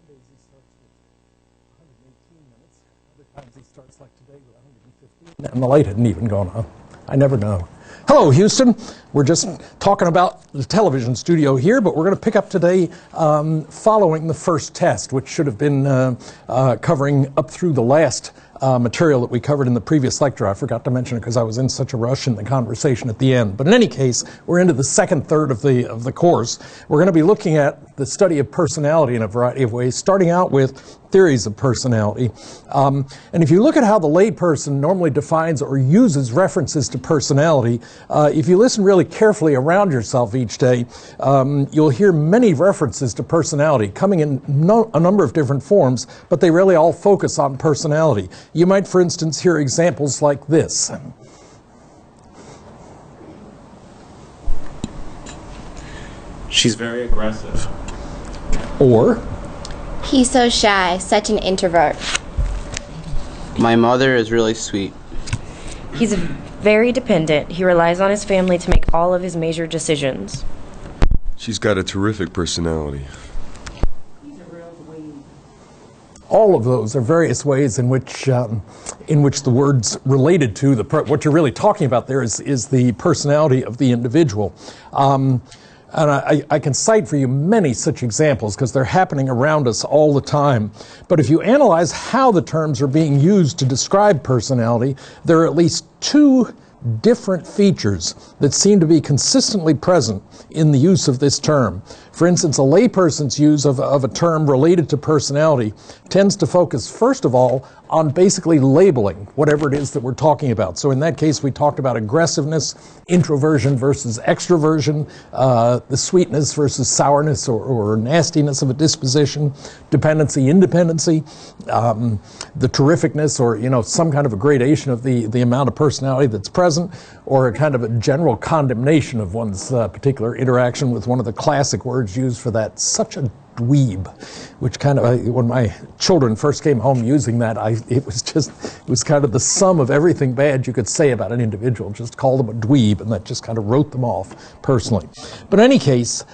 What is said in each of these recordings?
days he starts with 118 minutes. Other times he starts like today with 115. And the light hadn't even gone on. I never know. Hello, Houston. We're just talking about the television studio here, but we're going to pick up today following the first test, which should have been covering up through the last material that we covered in the previous lecture. I forgot to mention it because I was in such a rush in the conversation at the end. But in any case, we're into the second third of the course. We're going to be looking at the study of personality in a variety of ways, starting out with theories of personality. And if you look at how the layperson normally defines or uses references to personality, if you listen really carefully around yourself each day, you'll hear many references to personality coming in a number of different forms, but they really all focus on personality. You might, for instance, hear examples like this. She's very aggressive. Or, he's so shy, such an introvert. My mother is really sweet. He's very dependent. He relies on his family to make all of his major decisions. She's got a terrific personality. all of those are various ways in which the words related to what you're really talking about there is the personality of the individual. And I can cite for you many such examples because they're happening around us all the time. But if you analyze how the terms are being used to describe personality, there are at least two different features that seem to be consistently present in the use of this term. For instance, a layperson's use of a term related to personality tends to focus, first of all, on basically labeling whatever it is that we're talking about. So in that case, we talked about aggressiveness, introversion versus extroversion, the sweetness versus sourness or nastiness of a disposition, dependency, independency, the terrificness or, some kind of a gradation of the amount of personality that's present, or a kind of a general condemnation of one's particular interaction with one of the classic words used for that, such a dweeb, which kind of, when my children first came home using that, it was kind of the sum of everything bad you could say about an individual. Just call them a dweeb, and that just kind of wrote them off personally. But in any case,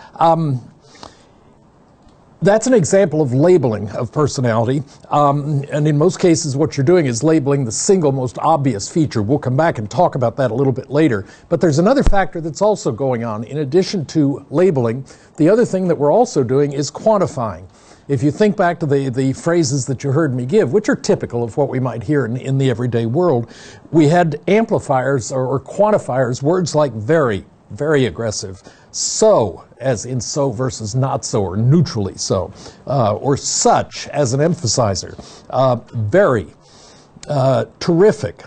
that's an example of labeling of personality, and in most cases what you're doing is labeling the single most obvious feature. We'll come back and talk about that a little bit later. But there's another factor that's also going on. In addition to labeling, the other thing that we're also doing is quantifying. If you think back to the phrases that you heard me give, which are typical of what we might hear in the everyday world, we had amplifiers or quantifiers, words like very, very aggressive, so, as in so versus not so, or neutrally so, or such as an emphasizer, very, terrific,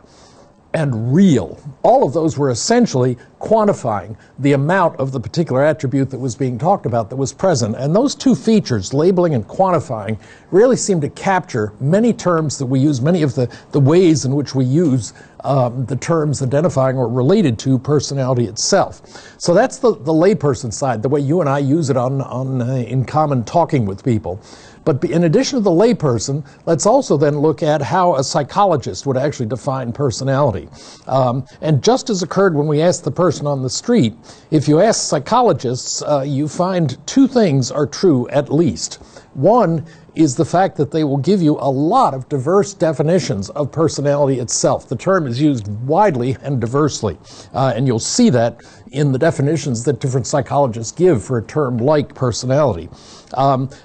and real. All of those were essentially quantifying the amount of the particular attribute that was being talked about that was present. And those two features, labeling and quantifying, really seem to capture many terms that we use, many of the ways in which we use the terms identifying or related to personality itself. So that's the layperson side, the way you and I use it in common talking with people. But in addition to the layperson, let's also then look at how a psychologist would actually define personality. And just as occurred when we asked the person on the street, if you ask psychologists, you find two things are true at least. One is the fact that they will give you a lot of diverse definitions of personality itself. The term is used widely and diversely, and you'll see that in the definitions that different psychologists give for a term like personality.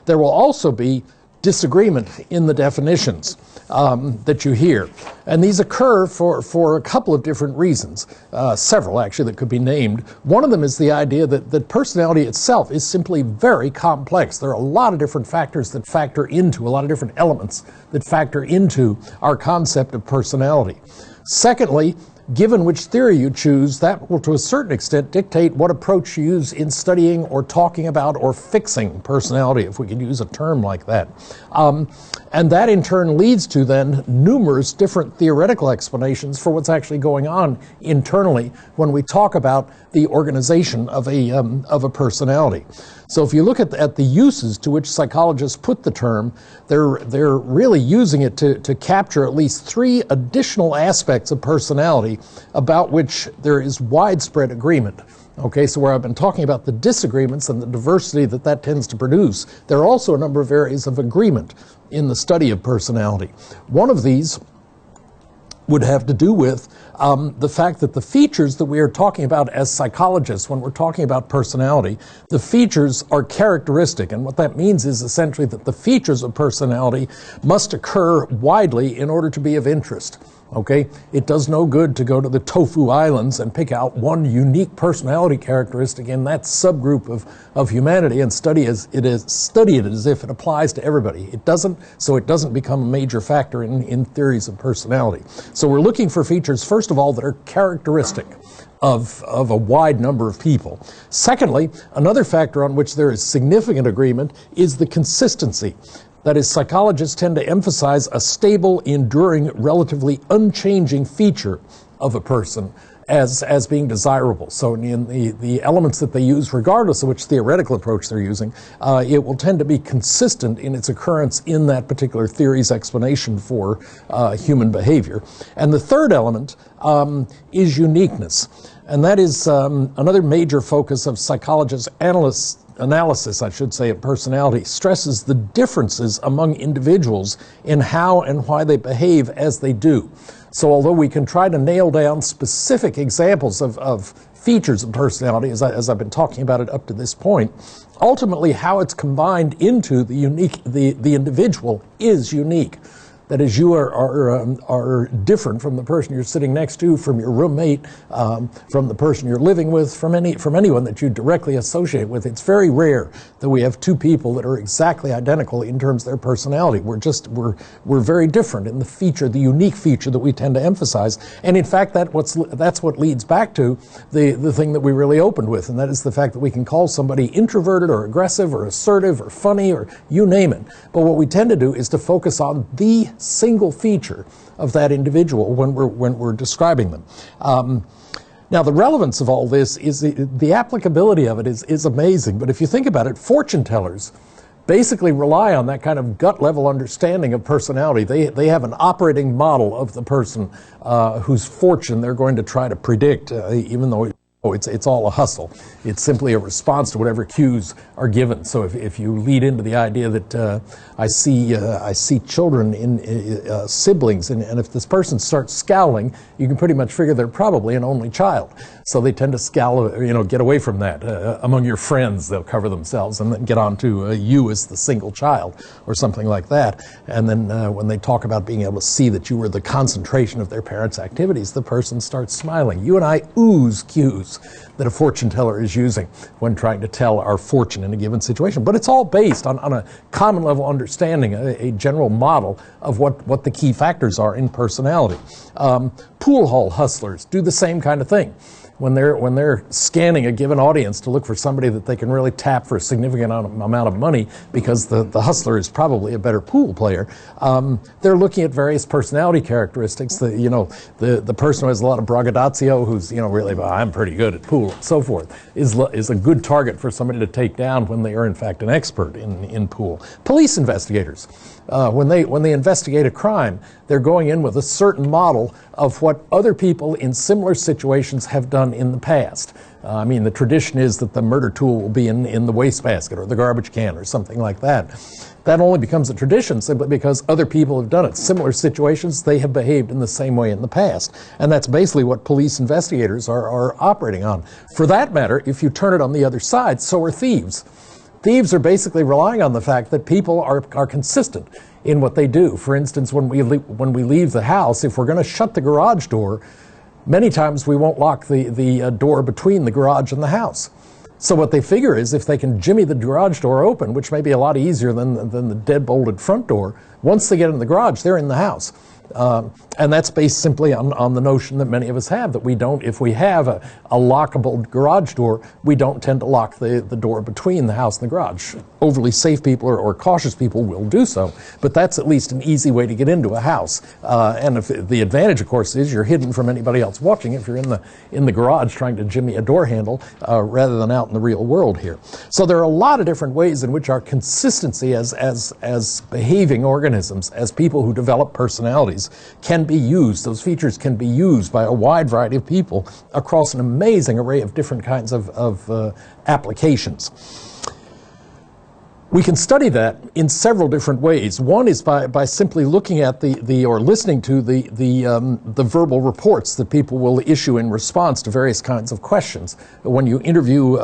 There will also be disagreement in the definitions that you hear. And these occur for a couple of different reasons, several actually that could be named. One of them is the idea that personality itself is simply very complex. There are a lot of different factors that factor into, a lot of different elements that factor into our concept of personality. Secondly, given which theory you choose, that will to a certain extent dictate what approach you use in studying or talking about or fixing personality, if we can use a term like that. And that in turn leads to then numerous different theoretical explanations for what's actually going on internally when we talk about the organization of a personality. So if you look at the uses to which psychologists put the term, they're really using it to capture at least three additional aspects of personality about which there is widespread agreement. Okay, so where I've been talking about the disagreements and the diversity that that tends to produce, there are also a number of areas of agreement in the study of personality. One of these would have to do with the fact that the features that we are talking about as psychologists when we're talking about personality, the features are characteristic. And what that means is essentially that the features of personality must occur widely in order to be of interest. Okay, it does no good to go to the Tofu Islands and pick out one unique personality characteristic in that subgroup of humanity and study it as if it applies to everybody. It doesn't, so it doesn't become a major factor in theories of personality. So we're looking for features, first of all, that are characteristic of a wide number of people. Secondly, another factor on which there is significant agreement is the consistency. That is, psychologists tend to emphasize a stable, enduring, relatively unchanging feature of a person as being desirable. So in the elements that they use, regardless of which theoretical approach they're using, it will tend to be consistent in its occurrence in that particular theory's explanation for human behavior. And the third element is uniqueness. And that is another major focus of psychologists, analysis, I should say, of personality, stresses the differences among individuals in how and why they behave as they do. So although we can try to nail down specific examples of features of personality, as I've been talking about it up to this point, ultimately how it's combined into the individual is unique. That is, you are different from the person you're sitting next to, from your roommate, from the person you're living with, from anyone that you directly associate with. It's very rare that we have two people that are exactly identical in terms of their personality. We're very different in the feature, the unique feature that we tend to emphasize. And in fact, that's what leads back to the thing that we really opened with, and that is the fact that we can call somebody introverted or aggressive or assertive or funny or you name it. But what we tend to do is to focus on the single feature of that individual when we're describing them. Now, the relevance of all this is the applicability of it is amazing. But if you think about it, fortune tellers basically rely on that kind of gut level understanding of personality. They have an operating model of the person whose fortune they're going to try to predict, even though it's all a hustle. It's simply a response to whatever cues are given. So if you lead into the idea that I see children in siblings, and if this person starts scowling, you can pretty much figure they're probably an only child. So they tend to scowl, get away from that. Among your friends, they'll cover themselves and then get on to you as the single child or something like that. And then when they talk about being able to see that you were the concentration of their parents' activities, the person starts smiling. You and I ooze cues that a fortune teller is using when trying to tell our fortune in a given situation. But it's all based on a common level understanding, a general model of what the key factors are in personality. Pool hall hustlers do the same kind of thing. When they're scanning a given audience to look for somebody that they can really tap for a significant amount of money because the hustler is probably a better pool player, they're looking at various personality characteristics. The person who has a lot of braggadocio, who's really, well, I'm pretty good at pool and so forth, is a good target for somebody to take down when they are in fact an expert in pool. Police investigators, when they investigate a crime, they're going in with a certain model of what other people in similar situations have done in the past. The tradition is that the murder tool will be in the wastebasket or the garbage can or something like that. That only becomes a tradition simply because other people have done it. Similar situations, they have behaved in the same way in the past. And that's basically what police investigators are operating on. For that matter, if you turn it on the other side, so are thieves. Thieves are basically relying on the fact that people are consistent in what they do. For instance, when we leave the house, if we're going to shut the garage door, many times we won't lock the door between the garage and the house. So what they figure is if they can jimmy the garage door open, which may be a lot easier than the dead-bolted front door, once they get in the garage, they're in the house. And that's based simply on the notion that many of us have, that we don't, if we have a lockable garage door, we don't tend to lock the door between the house and the garage. Overly safe people or cautious people will do so, but that's at least an easy way to get into a house. And if the advantage, of course, is you're hidden from anybody else watching if you're in the garage trying to jimmy a door handle rather than out in the real world here. So there are a lot of different ways in which our consistency as behaving organisms, as people who develop personalities, personalities can be used, those features can be used by a wide variety of people across an amazing array of different kinds of applications. We can study that in several different ways. One is by simply looking at or listening to the verbal reports that people will issue in response to various kinds of questions. When you interview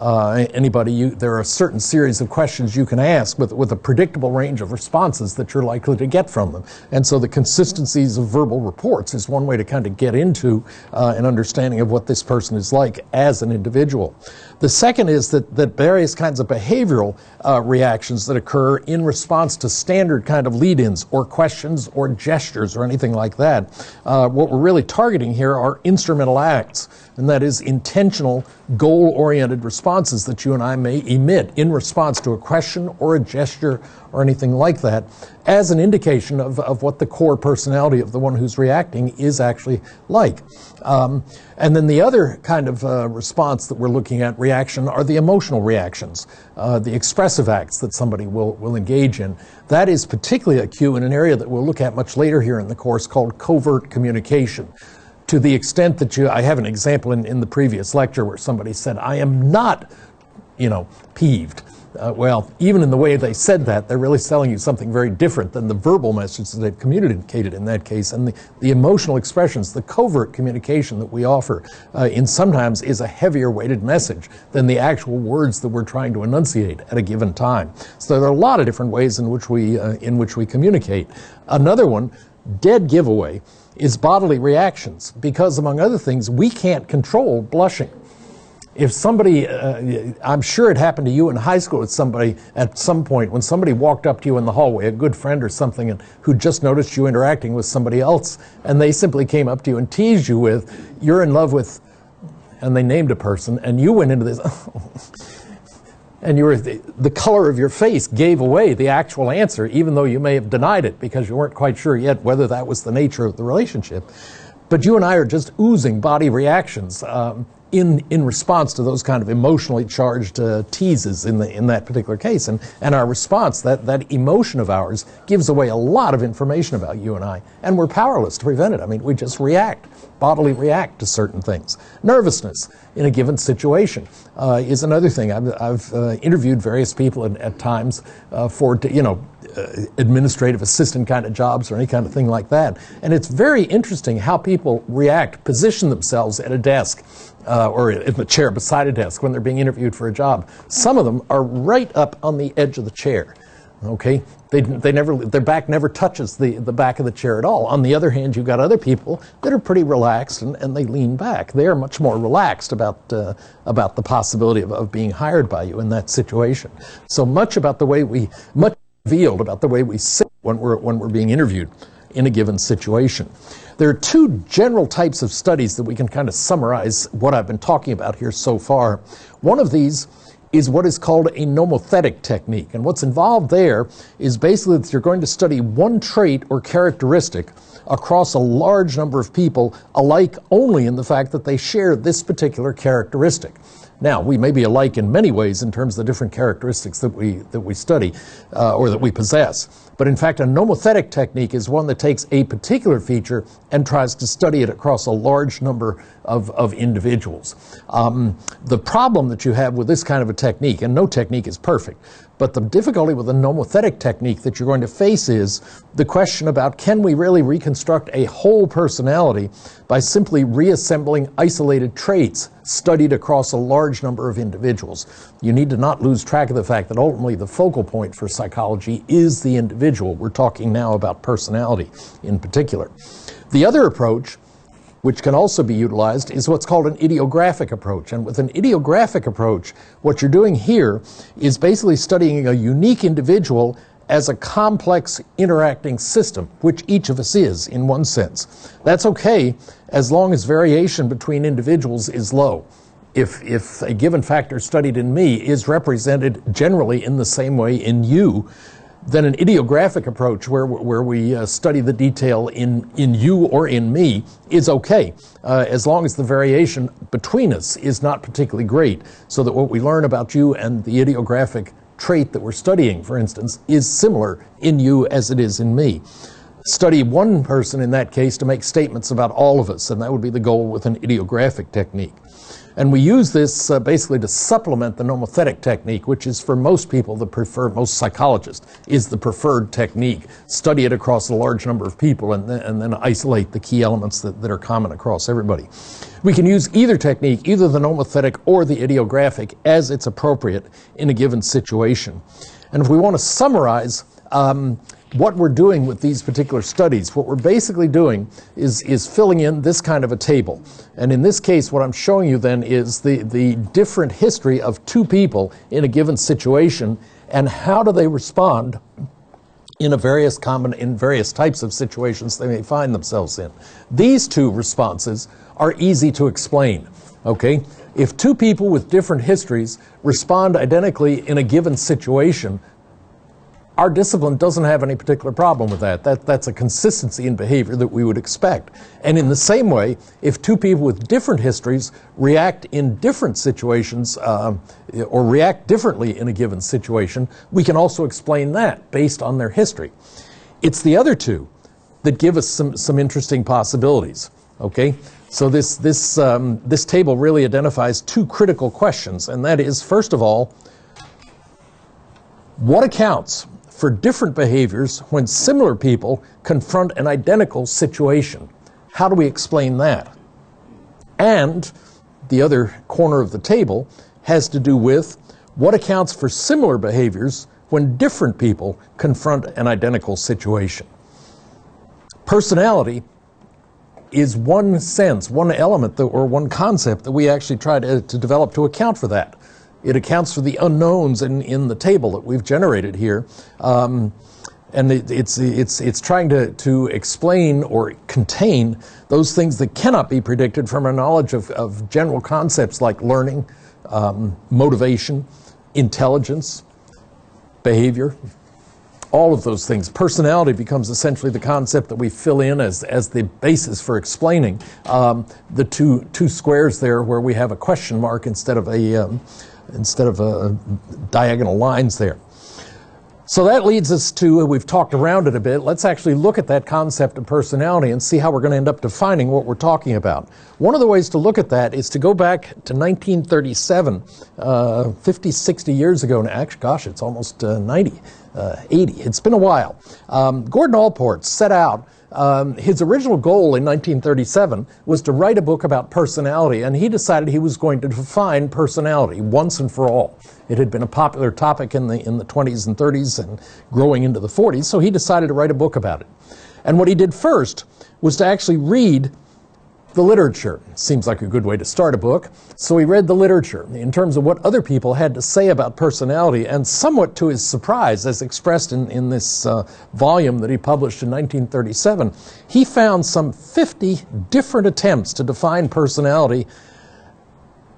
anybody, there are a certain series of questions you can ask with a predictable range of responses that you're likely to get from them. And so the consistencies of verbal reports is one way to kind of get into an understanding of what this person is like as an individual. The second is that various kinds of behavioral reactions that occur in response to standard kind of lead-ins or questions or gestures or anything like that. What we're really targeting here are instrumental acts, and that is intentional, goal-oriented responses that you and I may emit in response to a question or a gesture or anything like that, as an indication of what the core personality of the one who's reacting is actually like. And then the other kind of response that we're looking at, reaction, are the emotional reactions, the expressive acts that somebody will engage in. That is particularly acute in an area that we'll look at much later here in the course called covert communication. To the extent that I have an example in the previous lecture where somebody said, I am not, peeved. Well, even in the way they said that, they're really telling you something very different than the verbal message that they've communicated in that case. And the emotional expressions, the covert communication that we offer, in sometimes is a heavier weighted message than the actual words that we're trying to enunciate at a given time. So there are a lot of different ways in which we communicate. Another one, dead giveaway, is bodily reactions, because among other things, we can't control blushing. If somebody, I'm sure it happened to you in high school with somebody at some point, when somebody walked up to you in the hallway, a good friend or something, and who just noticed you interacting with somebody else, and they simply came up to you and teased you with, you're in love with, and they named a person, and you went into this, and the color of your face gave away the actual answer, even though you may have denied it because you weren't quite sure yet whether that was the nature of the relationship. But you and I are just oozing body reactions in response to those kind of emotionally charged teases in that particular case. And our response, that emotion of ours, gives away a lot of information about you and I. And we're powerless to prevent it. I mean, we just bodily react to certain things. Nervousness in a given situation is another thing. I've interviewed various people at times for, administrative assistant kind of jobs or any kind of thing like that. And it's very interesting how people position themselves at a desk or in the chair beside a desk when they're being interviewed for a job. Some of them are right up on the edge of the chair. Okay, their back never touches the back of the chair at all. On the other hand, you've got other people that are pretty relaxed and they lean back. They are much more relaxed about the possibility of being hired by you in that situation. So much about the way revealed about the way we sit when we're being interviewed in a given situation. There are two general types of studies that we can kind of summarize what I've been talking about here so far. One of these is what is called a nomothetic technique. And what's involved there is basically that you're going to study one trait or characteristic across a large number of people, alike only in the fact that they share this particular characteristic. Now, we may be alike in many ways in terms of the different characteristics that we study or that we possess. But in fact, a nomothetic technique is one that takes a particular feature and tries to study it across a large number of individuals. The problem that you have with this kind of a technique, and no technique is perfect, but the difficulty with a nomothetic technique that you're going to face is the question about, can we really reconstruct a whole personality by simply reassembling isolated traits studied across a large number of individuals? You need to not lose track of the fact that ultimately the focal point for psychology is the individual. We're talking now about personality in particular. The other approach, which can also be utilized, is what's called an ideographic approach. And with an ideographic approach, what you're doing here is basically studying a unique individual as a complex interacting system, which each of us is in one sense. That's okay as long as variation between individuals is low. If a given factor studied in me is represented generally in the same way in you, then an ideographic approach where we study the detail in you or in me is okay, as long as the variation between us is not particularly great, so that what we learn about you and the ideographic trait that we're studying, for instance, is similar in you as it is in me. study one person in that case to make statements about all of us, and that would be the goal with an ideographic technique. And we use this basically to supplement the nomothetic technique, which is for most people most psychologists, is the preferred technique. Study it across a large number of people and then isolate the key elements that are common across everybody. We can use either technique, either the nomothetic or the ideographic, as it's appropriate in a given situation. And if we want to summarize what we're doing with these particular studies, what we're basically doing is filling in this kind of a table. And in this case, what I'm showing you then is the different history of two people in a given situation and how do they respond in various types of situations they may find themselves in. These two responses are easy to explain, okay? If two people with different histories respond identically in a given situation, our discipline doesn't have any particular problem with that. That's a consistency in behavior that we would expect. And in the same way, if two people with different histories react in different situations or react differently in a given situation, we can also explain that based on their history. It's the other two that give us some interesting possibilities. Okay, so this table really identifies two critical questions, and that is, first of all, what accounts for different behaviors when similar people confront an identical situation? How do we explain that? And the other corner of the table has to do with what accounts for similar behaviors when different people confront an identical situation. Personality is one sense, one element, or one concept that we actually try to develop to account for that. It accounts for the unknowns in the table that we've generated here. And it's trying to explain or contain those things that cannot be predicted from our knowledge of general concepts like learning, motivation, intelligence, behavior, all of those things. Personality becomes essentially the concept that we fill in as the basis for explaining the two squares there where we have a question mark instead of diagonal lines there. So that leads us to, we've talked around it a bit, let's actually look at that concept of personality and see how we're going to end up defining what we're talking about. One of the ways to look at that is to go back to 1937, 50, 60 years ago now. Actually, gosh, it's almost 80. It's been a while. Gordon Allport set out, his original goal in 1937 was to write a book about personality, and he decided he was going to define personality once and for all. It had been a popular topic in the 20s and 30s and growing into the 40s, so he decided to write a book about it. And what he did first was to actually read the literature. Seems like a good way to start a book. So he read the literature in terms of what other people had to say about personality, and somewhat to his surprise, as expressed in this volume that he published in 1937, he found some 50 different attempts to define personality.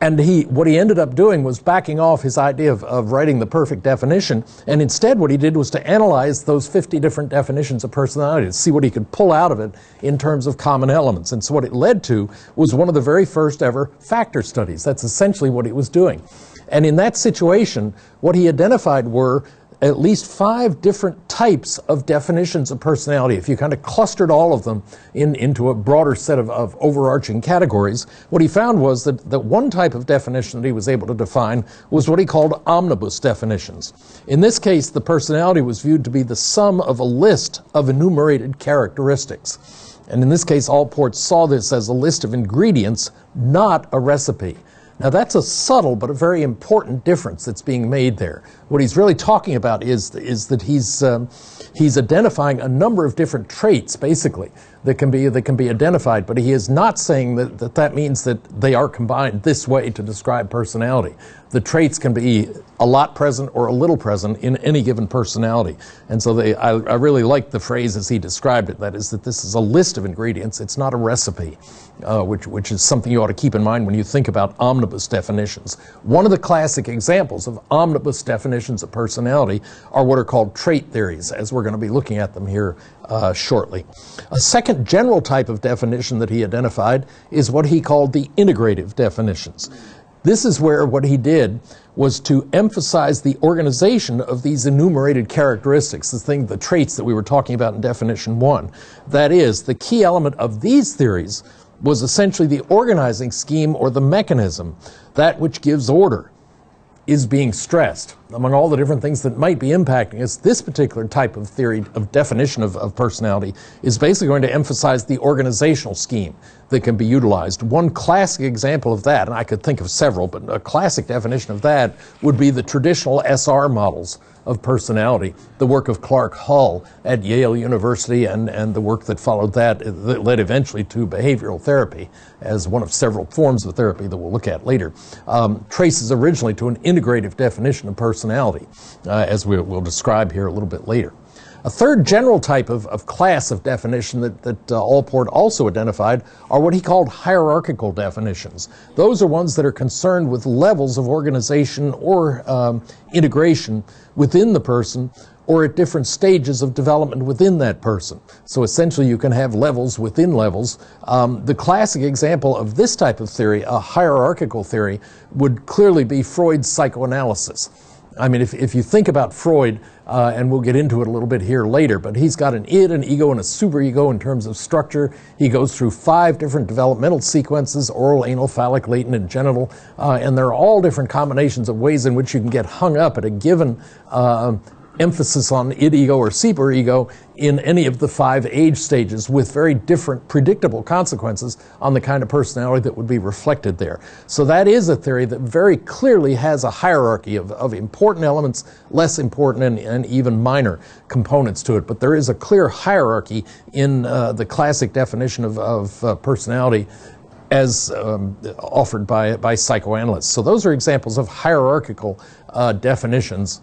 And what he ended up doing was backing off his idea of writing the perfect definition, and instead what he did was to analyze those 50 different definitions of personality to see what he could pull out of it in terms of common elements. And so what it led to was one of the very first ever factor studies. That's essentially what he was doing. And in that situation, what he identified were at least 5 different types of definitions of personality. If you kind of clustered all of them into a broader set of overarching categories, what he found was that one type of definition that he was able to define was what he called omnibus definitions. In this case, the personality was viewed to be the sum of a list of enumerated characteristics. And in this case, Allport saw this as a list of ingredients, not a recipe. Now that's a subtle but a very important difference that's being made there. What he's really talking about is that he's identifying a number of different traits, basically, that can be identified, but he is not saying that means that they are combined this way to describe personality. The traits can be a lot present or a little present in any given personality. And so I really like the phrase as he described it, that is that this is a list of ingredients, it's not a recipe, which is something you ought to keep in mind when you think about omnibus definitions. One of the classic examples of omnibus definitions of personality are what are called trait theories, as we're going to be looking at them here shortly. A second general type of definition that he identified is what he called the integrative definitions. This is where what he did was to emphasize the organization of these enumerated characteristics, the traits that we were talking about in definition 1. That is, the key element of these theories was essentially the organizing scheme or the mechanism, that which gives order, is being stressed. Among all the different things that might be impacting us, this particular type of theory of definition of personality is basically going to emphasize the organizational scheme that can be utilized. One classic example of that, and I could think of several, but a classic definition of that would be the traditional SR models of personality, the work of Clark Hull at Yale University and the work that followed that led eventually to behavioral therapy as one of several forms of therapy that we'll look at later. Traces originally to an integrative definition of personality, as we'll describe here a little bit later. A third general type of class of definition that Allport also identified are what he called hierarchical definitions. Those are ones that are concerned with levels of organization or integration within the person or at different stages of development within that person. So essentially you can have levels within levels. The classic example of this type of theory, a hierarchical theory, would clearly be Freud's psychoanalysis. I mean, if you think about Freud, and we'll get into it a little bit here later, but he's got an id, an ego, and a superego in terms of structure. He goes through 5 different developmental sequences: oral, anal, phallic, latent, and genital, and there are all different combinations of ways in which you can get hung up at a given emphasis on id, ego, or superego in any of the 5 age stages, with very different predictable consequences on the kind of personality that would be reflected there. So that is a theory that very clearly has a hierarchy of important elements, less important, and even minor components to it. But there is a clear hierarchy in the classic definition of personality as offered by psychoanalysts. So those are examples of hierarchical definitions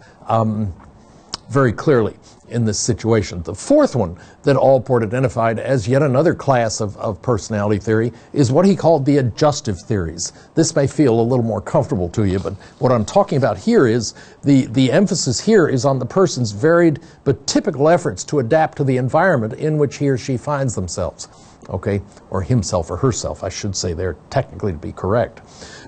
very clearly in this situation. The fourth one that Allport identified as yet another class of personality theory is what he called the adjustive theories. This may feel a little more comfortable to you, but what I'm talking about here is the emphasis here is on the person's varied but typical efforts to adapt to the environment in which he or she finds themselves. Okay, or himself or herself, I should say there, technically, to be correct.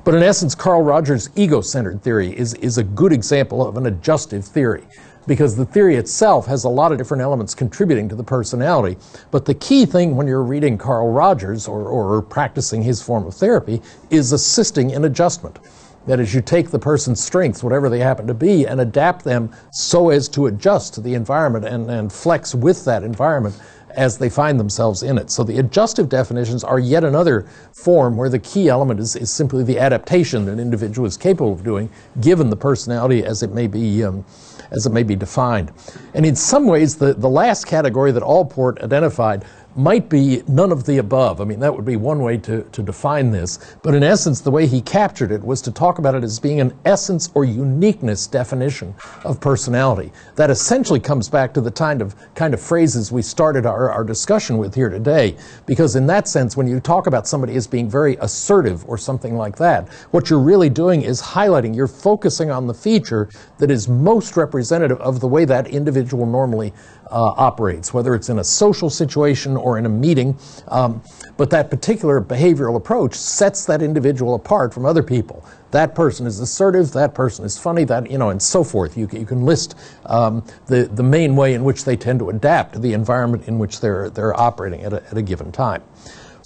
But in essence, Carl Rogers' ego-centered theory is a good example of an adjustive theory, because the theory itself has a lot of different elements contributing to the personality. But the key thing when you're reading Carl Rogers or practicing his form of therapy is assisting in adjustment. That is, you take the person's strengths, whatever they happen to be, and adapt them so as to adjust to the environment and flex with that environment as they find themselves in it. So the adjustive definitions are yet another form where the key element is simply the adaptation that an individual is capable of doing, given the personality as it may be defined. And in some ways, the last category that Allport identified might be none of the above. I mean, that would be one way to define this. But in essence, the way he captured it was to talk about it as being an essence or uniqueness definition of personality. That essentially comes back to the kind of phrases we started our discussion with here today. Because in that sense, when you talk about somebody as being very assertive or something like that, what you're really doing is highlighting, you're focusing on the feature that is most representative of the way that individual normally operates, whether it's in a social situation or in a meeting. But that particular behavioral approach sets that individual apart from other people. That person is assertive, that person is funny, that, and so forth. You can list the main way in which they tend to adapt to the environment in which they're operating at a given time.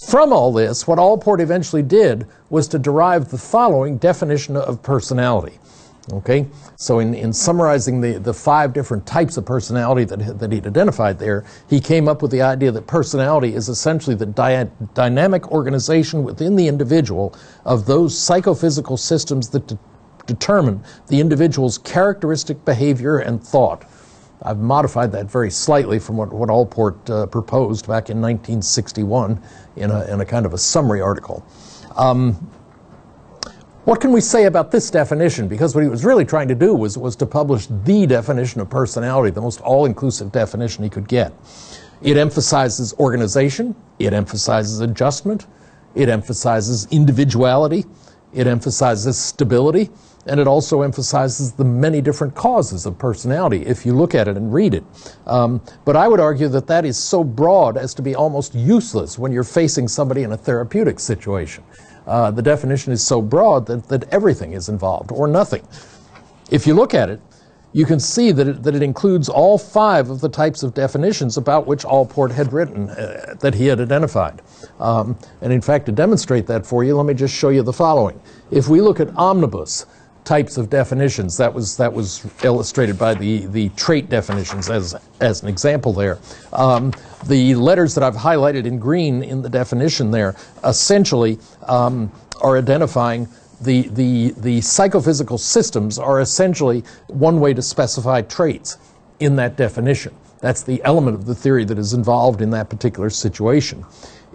From all this, what Allport eventually did was to derive the following definition of personality. Okay, so in summarizing the 5 different types of personality that he'd identified there, he came up with the idea that personality is essentially the dynamic organization within the individual of those psychophysical systems that determine the individual's characteristic behavior and thought. I've modified that very slightly from what Allport proposed back in 1961 in a kind of a summary article. What can we say about this definition? Because what he was really trying to do was to publish the definition of personality, the most all-inclusive definition he could get. It emphasizes organization, it emphasizes adjustment, it emphasizes individuality, it emphasizes stability, and it also emphasizes the many different causes of personality if you look at it and read it. But I would argue that is so broad as to be almost useless when you're facing somebody in a therapeutic situation. The definition is so broad that everything is involved, or nothing. If you look at it, you can see that it includes all 5 of the types of definitions about which Allport had written, that he had identified. And in fact, to demonstrate that for you, let me just show you the following. If we look at omnibus types of definitions, that was illustrated by the trait definitions as an example there. The letters that I've highlighted in green in the definition there essentially are identifying the psychophysical systems are essentially one way to specify traits in that definition. That's the element of the theory that is involved in that particular situation.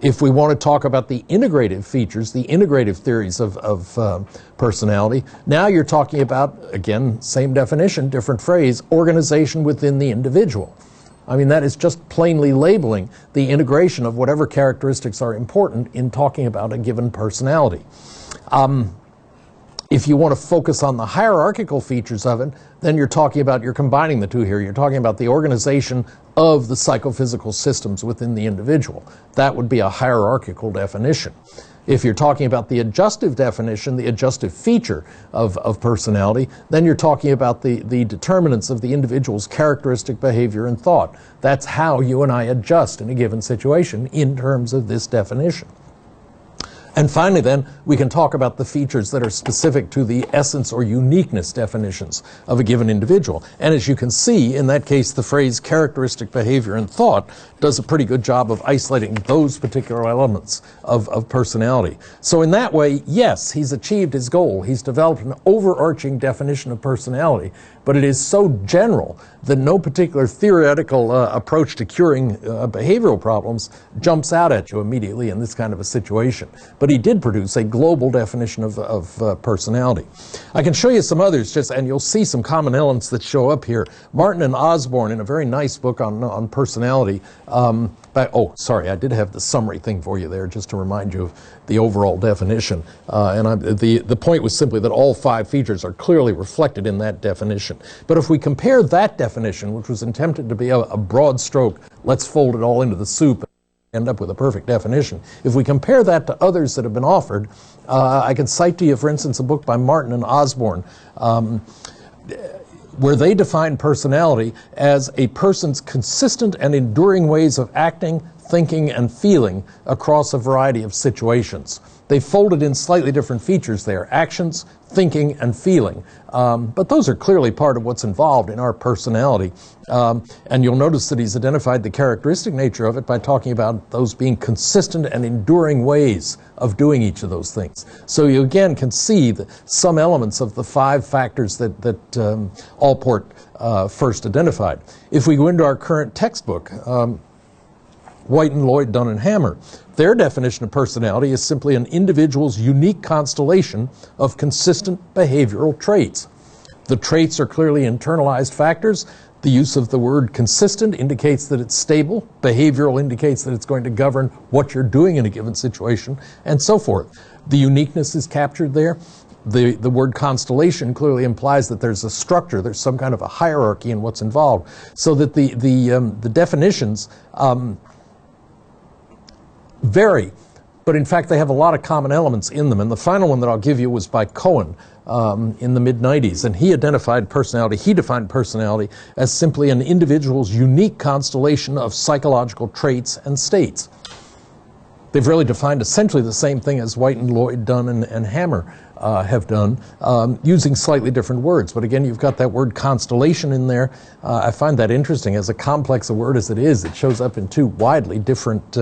If we want to talk about the integrative features, the integrative theories of personality, now you're talking about, again, same definition, different phrase, organization within the individual. I mean, that is just plainly labeling the integration of whatever characteristics are important in talking about a given personality. If you want to focus on the hierarchical features of it, then you're combining the two here. You're talking about the organization of the psychophysical systems within the individual. That would be a hierarchical definition. If you're talking about the adjustive definition, the adjustive feature of personality, then you're talking about the determinants of the individual's characteristic behavior and thought. That's how you and I adjust in a given situation in terms of this definition. And finally, then, we can talk about the features that are specific to the essence or uniqueness definitions of a given individual. And as you can see, in that case, the phrase characteristic behavior and thought does a pretty good job of isolating those particular elements of personality. So in that way, yes, he's achieved his goal. He's developed an overarching definition of personality, but it is so general that no particular theoretical approach to curing behavioral problems jumps out at you immediately in this kind of a situation. But he did produce a global definition of personality. I can show you some others, and you'll see some common elements that show up here. Martin and Osborne, in a very nice book on personality, I did have the summary thing for you there, just to remind you of the overall definition. The point was simply that all 5 features are clearly reflected in that definition. But if we compare that definition, which was intended to be a broad stroke, let's fold it all into the soup and end up with a perfect definition. If we compare that to others that have been offered, I can cite to you, for instance, a book by Martin and Osborne, where they define personality as a person's consistent and enduring ways of acting, thinking, and feeling across a variety of situations. They folded in slightly different features there: actions, thinking, and feeling. But those are clearly part of what's involved in our personality. And you'll notice that he's identified the characteristic nature of it by talking about those being consistent and enduring ways of doing each of those things. So you again can see some elements of the 5 factors that Allport first identified. If we go into our current textbook, White and Lloyd, Dunn and Hammer, their definition of personality is simply an individual's unique constellation of consistent behavioral traits. The traits are clearly internalized factors. The use of the word consistent indicates that it's stable. Behavioral indicates that it's going to govern what you're doing in a given situation, and so forth. The uniqueness is captured there. The word constellation clearly implies that there's a structure, there's some kind of a hierarchy in what's involved, so that the definitions vary, but in fact they have a lot of common elements in them. And the final one that I'll give you was by Cohen in the mid-90s, and he defined personality as simply an individual's unique constellation of psychological traits and states. They've really defined essentially the same thing as White and Lloyd, Dunn and Hammer have done, using slightly different words. But again, you've got that word constellation in there. I find that interesting. As a complex a word as it is, it shows up in 2 widely different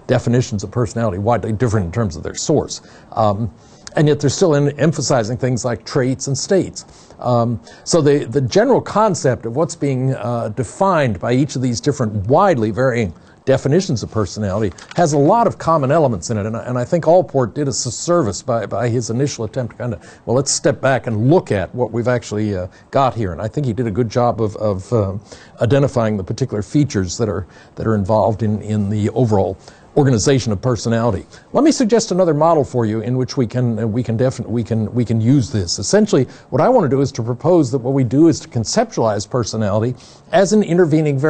definitions of personality, widely different in terms of their source. And yet they're still emphasizing things like traits and states. So the general concept of what's being defined by each of these different widely varying definitions of personality has a lot of common elements in it, and I think Allport did us a service by his initial attempt to kind of, well, let's step back and look at what we've actually got here, and I think he did a good job of identifying the particular features that are involved in the overall organization of personality. Let me suggest another model for you in which we can use this. Essentially, what I want to do is to propose that what we do is to conceptualize personality as an intervening variable.